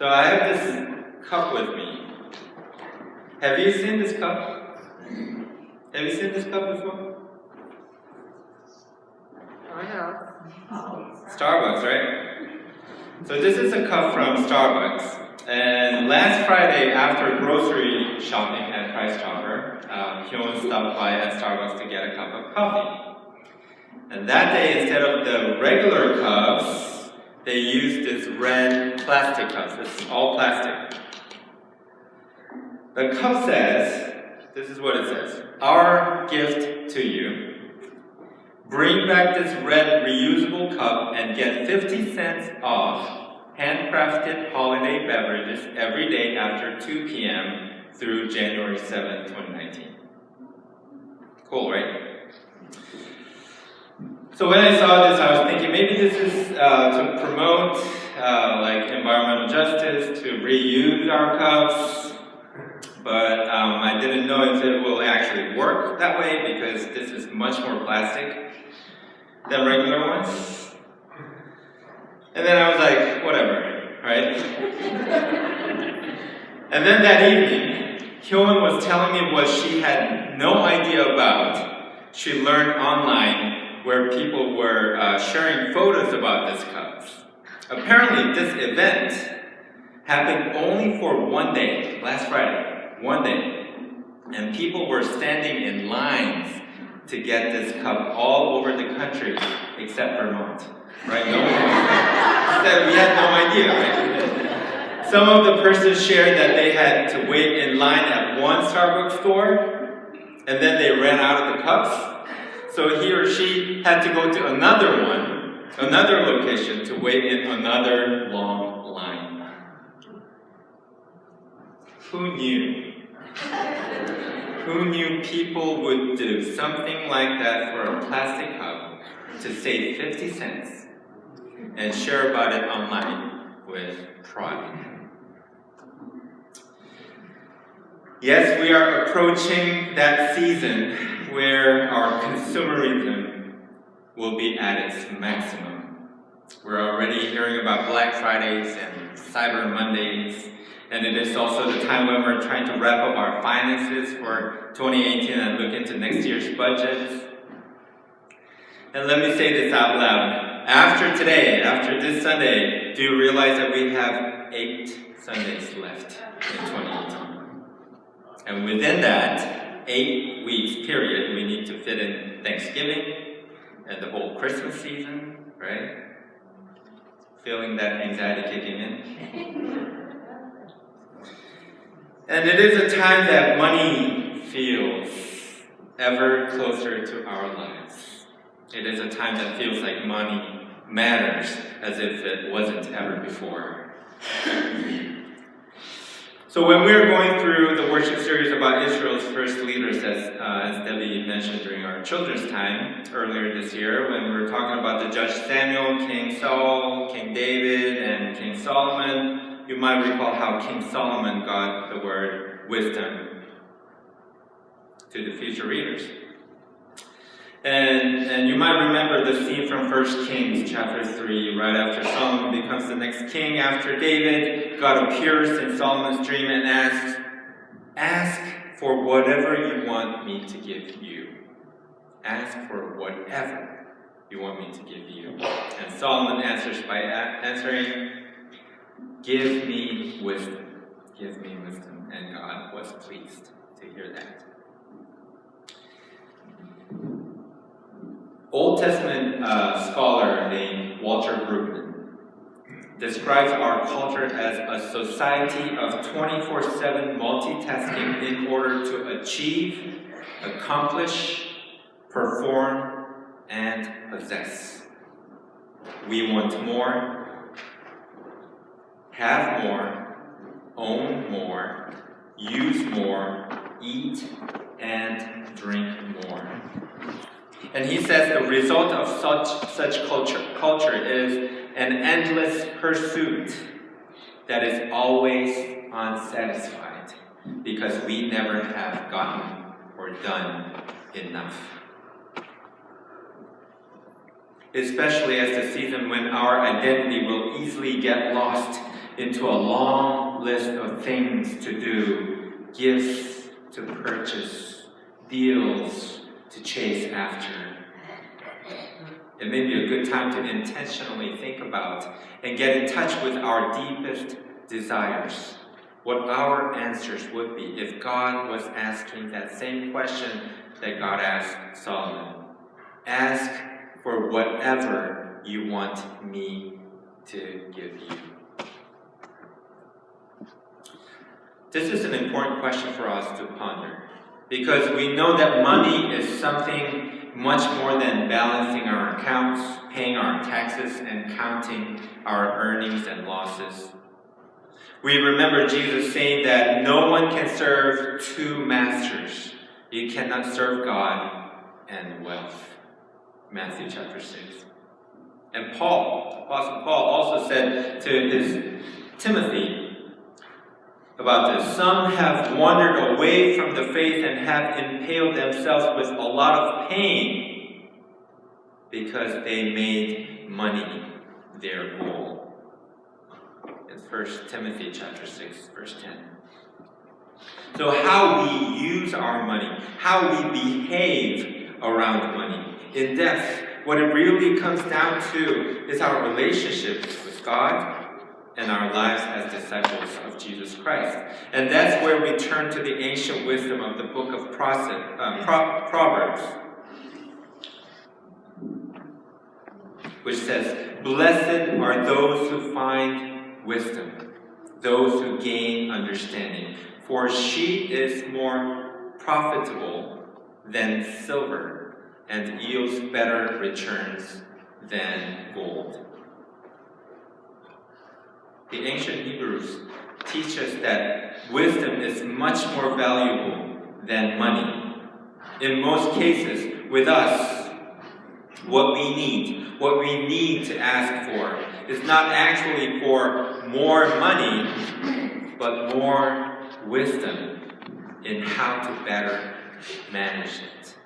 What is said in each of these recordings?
So I have this cup with me. Have you seen this cup? Have you seen this cup before? I have. Starbucks, right? So this is a cup from Starbucks. And last Friday, after grocery shopping at Price Chopper, Hyun stopped by at Starbucks to get a cup of coffee. And that day, instead of the regular cups, they used this red plastic cups. This is all plastic. The cup says, this is what it says: "Our gift to you. Bring back this red reusable cup and get 50 cents off handcrafted holiday beverages every day after 2 p.m. through January 7th, 2019. Cool, right? So when I saw this, I was thinking maybe this is to promote like environmental justice, to reuse our cups. But I didn't know if it will actually work that way because this is much more plastic than regular ones. And then I was like, whatever, right? And then that evening, Hyun was telling me what she had no idea about. She learned online where people were sharing photos about this cup. Apparently, this event happened only for one day, last Friday, one day. And people were standing in lines to get this cup all over the country, except Vermont, right? No one we had no idea, right? Some of the persons shared that they had to wait in line at one Starbucks store, and then they ran out of the cups. So he or she had to go to another one, another location, to wait in another long line. Who knew? Who knew people would do something like that for a plastic cup to save 50 cents and share about it online with pride? Yes, we are approaching that season where our consumerism will be at its maximum. We're already hearing about Black Fridays and Cyber Mondays. And it is also the time when we're trying to wrap up our finances for 2018 and look into next year's budget. And let me say this out loud. After today, after this Sunday, do you realize that we have 8 Sundays left in 2018? And within that 8 weeks period, we need to fit in Thanksgiving and the whole Christmas season, right? Feeling that anxiety kicking in? And it is a time that money feels ever closer to our lives. It is a time that feels like money matters as if it wasn't ever before. So when we were going through the worship series about Israel's first leaders, as Debbie mentioned during our children's time earlier this year, when we were talking about the Judge Samuel, King Saul, King David, and King Solomon, you might recall how King Solomon got the word wisdom to the future readers. And you might remember the scene from 1 Kings chapter 3, right after Solomon becomes the next king after David. God appears in Solomon's dream and asks, "Ask for whatever you want me to give you." Ask for whatever you want me to give you. And Solomon answers by answering, "Give me wisdom. Give me wisdom." And God was pleased to hear that. Old Testament scholar named Walter Brueggemann describes our culture as a society of 24/7 multitasking in order to achieve, accomplish, perform, and possess. We want more, have more, own more, use more, eat, and drink more. And he says the result of such culture is an endless pursuit that is always unsatisfied because we never have gotten or done enough. Especially as the season when our identity will easily get lost into a long list of things to do, gifts to purchase, deals to chase after. It may be a good time to intentionally think about and get in touch with our deepest desires, what our answers would be if God was asking that same question that God asked Solomon. Ask for whatever you want me to give you. This is an important question for us to ponder, because we know that money is something much more than balancing our accounts, paying our taxes, and counting our earnings and losses. We remember Jesus saying that no one can serve two masters. You cannot serve God and wealth. Matthew chapter 6. And Apostle Paul also said to his Timothy about this. Some have wandered away from the faith and have impaled themselves with a lot of pain because they made money their goal. It's 1 Timothy chapter 6, verse 10. So how we use our money, how we behave around money, in depth, what it really comes down to is our relationships with God and our lives as disciples of Jesus Christ. And that's where we turn to the ancient wisdom of the book of Proverbs, which says, "Blessed are those who find wisdom, those who gain understanding, for she is more profitable than silver and yields better returns than gold." The ancient Hebrews teach us that wisdom is much more valuable than money. In most cases, with us, what we need to ask for is not actually for more money, but more wisdom in how to better manage it.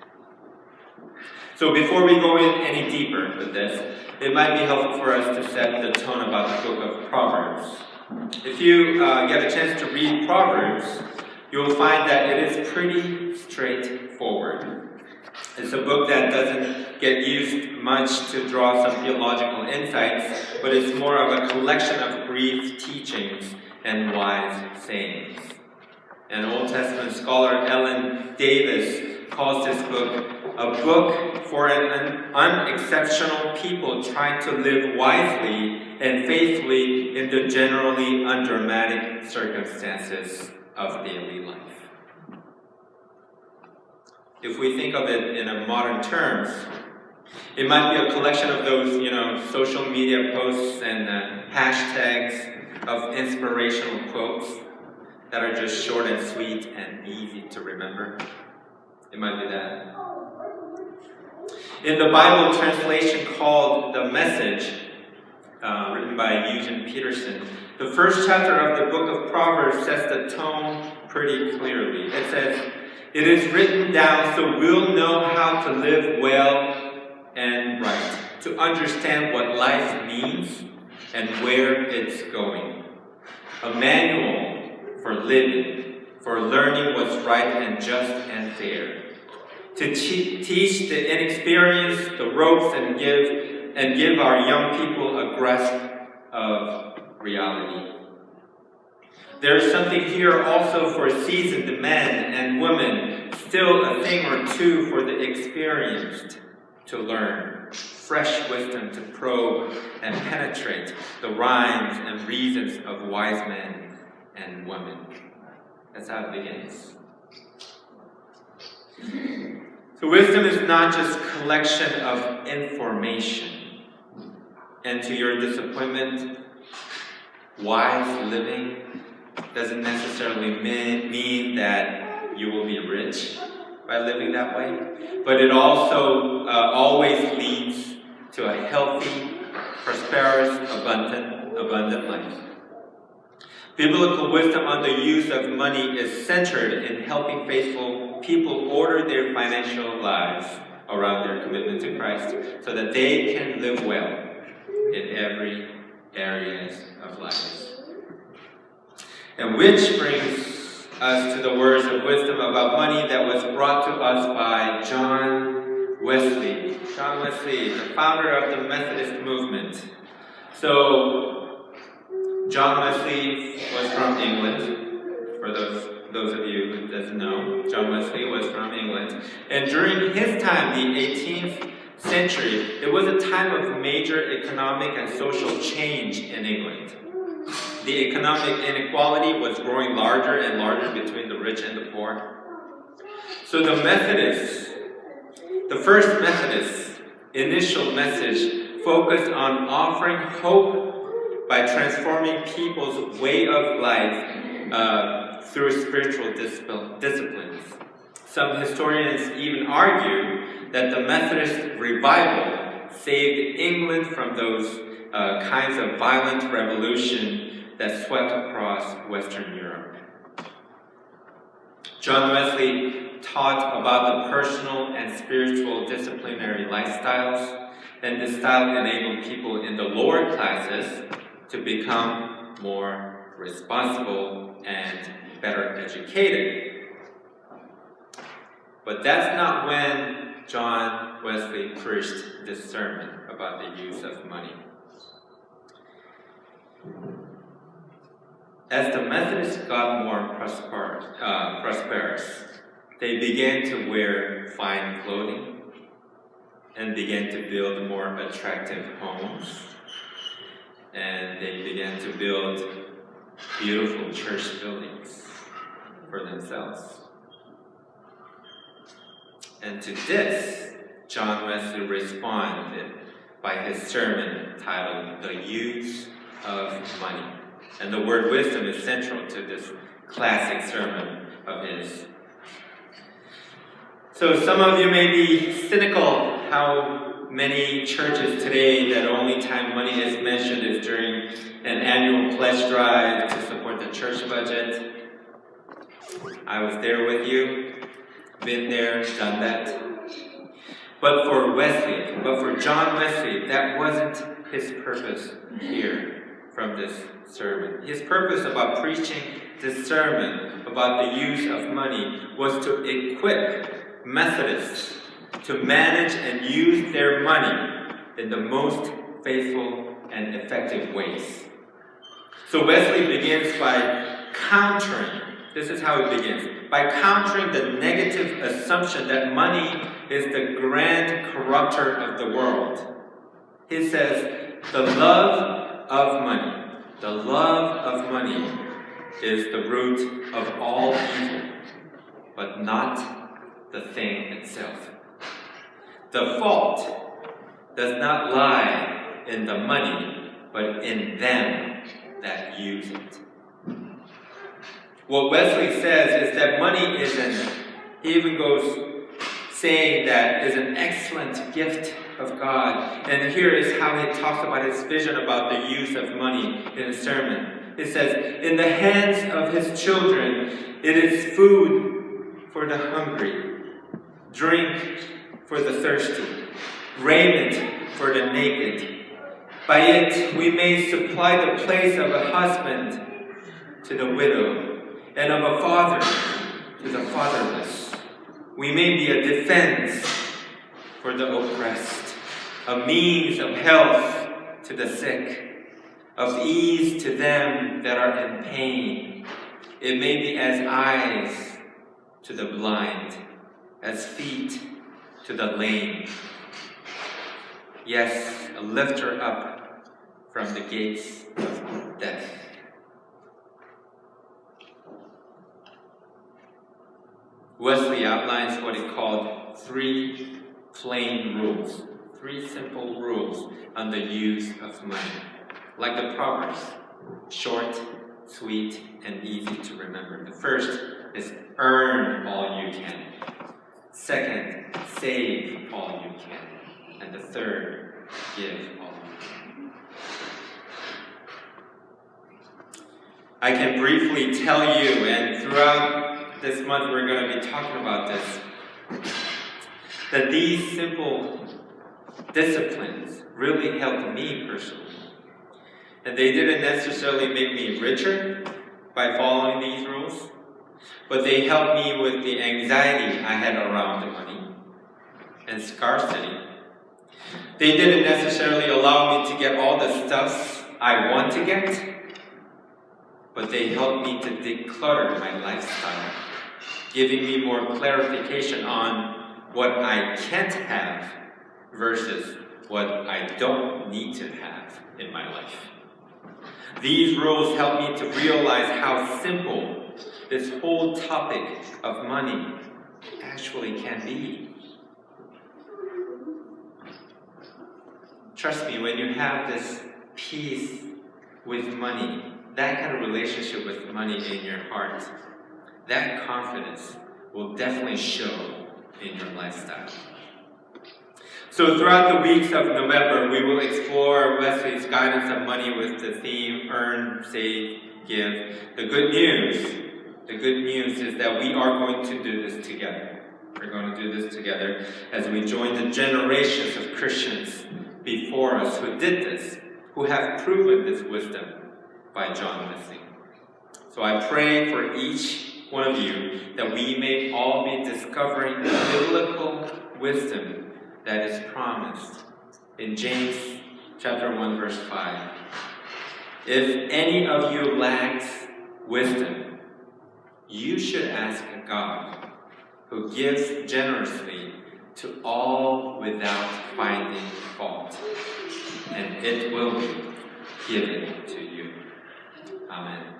So before we go in any deeper with this, it might be helpful for us to set the tone about the book of Proverbs. If you get a chance to read Proverbs, you'll find that it is pretty straightforward. It's a book that doesn't get used much to draw some theological insights, but it's more of a collection of brief teachings and wise sayings. And Old Testament scholar Ellen Davis calls this book a book for an unexceptional people trying to live wisely and faithfully in the generally undramatic circumstances of daily life. If we think of it in modern terms, it might be a collection of those, social media posts and hashtags of inspirational quotes that are just short and sweet and easy to remember. It might be that. In the Bible translation called The Message, written by Eugene Peterson, the first chapter of the book of Proverbs sets the tone pretty clearly. It says, "It is written down so we'll know how to live well and right, to understand what life means and where it's going. A manual for living, for learning what's right and just and fair. To teach the inexperienced the ropes and give our young people a grasp of reality." There's something here also for seasoned men and women, still a thing or two for the experienced to learn, fresh wisdom to probe and penetrate the rhymes and reasons of wise men and women. That's how it begins. So wisdom is not just a collection of information. And to your disappointment, wise living doesn't necessarily mean that you will be rich by living that way, but it also always leads to a healthy, prosperous, abundant life. Biblical wisdom on the use of money is centered in helping faithful people order their financial lives around their commitment to Christ so that they can live well in every area of life. And which brings us to the words of wisdom about money that was brought to us by John Wesley. John Wesley, the founder of the Methodist movement. So, John Wesley was from England. For those of you who doesn't know, John Wesley was from England. And during his time, the 18th century, it was a time of major economic and social change in England. The economic inequality was growing larger and larger between the rich and the poor. So the Methodists, the first Methodist initial message focused on offering hope by transforming people's way of life through spiritual disciplines. Some historians even argue that the Methodist revival saved England from those kinds of violent revolution that swept across Western Europe. John Wesley taught about the personal and spiritual disciplinary lifestyles, and this style enabled people in the lower classes to become more responsible and better educated. But that's not when John Wesley preached this sermon about the use of money. As the Methodists got more prosperous, they began to wear fine clothing and began to build more attractive homes. And they began to build beautiful church buildings for themselves. And to this, John Wesley responded by his sermon titled, "The Use of Money." And the word wisdom is central to this classic sermon of his. So some of you may be cynical how many churches today that only time money is mentioned is during an annual pledge drive to support the church budget. I was there with you, been there, done that. But for John Wesley, that wasn't his purpose here from this sermon. His purpose about preaching this sermon about the use of money was to equip Methodists to manage and use their money in the most faithful and effective ways. So Wesley begins by countering, this is how he begins, by countering the negative assumption that money is the grand corrupter of the world. He says, the love of money is the root of all evil, but not the thing itself. The fault does not lie in the money, but in them that use it. What Wesley says is that money he even goes saying that is an excellent gift of God. And here is how he talks about his vision about the use of money in his sermon. It says, in the hands of his children, it is food for the hungry, drink for the thirsty, raiment for the naked. By it we may supply the place of a husband to the widow, and of a father to the fatherless. We may be a defense for the oppressed, a means of health to the sick, of ease to them that are in pain. It may be as eyes to the blind, as feet to the lame. Yes, a lifter up from the gates of death. Wesley outlines what he called 3 plain rules, 3 simple rules on the use of money. Like the Proverbs, short, sweet, and easy to remember. The first is earn all you can. Second, save all you can. And the third, give all you can. I can briefly tell you, and throughout this month we're going to be talking about this, that these simple disciplines really helped me personally. And they didn't necessarily make me richer, by following these rules, but they helped me with the anxiety I had around money and scarcity. They didn't necessarily allow me to get all the stuff I want to get, but they helped me to declutter my lifestyle, giving me more clarification on what I can't have versus what I don't need to have in my life. These rules help me to realize how simple this whole topic of money actually can be. Trust me, when you have this peace with money, that kind of relationship with money in your heart, that confidence will definitely show in your lifestyle. So throughout the weeks of November, we will explore Wesley's guidance of money with the theme Earn, Save, Give. The good news is that we are going to do this together. We're going to do this together as we join the generations of Christians before us who did this, who have proven this wisdom by John Wesley. So I pray for each one of you that we may all be discovering the biblical wisdom that is promised in James chapter 1 verse 5. If any of you lacks wisdom, you should ask God, who gives generously to all without finding fault, and it will be given to you. Amen.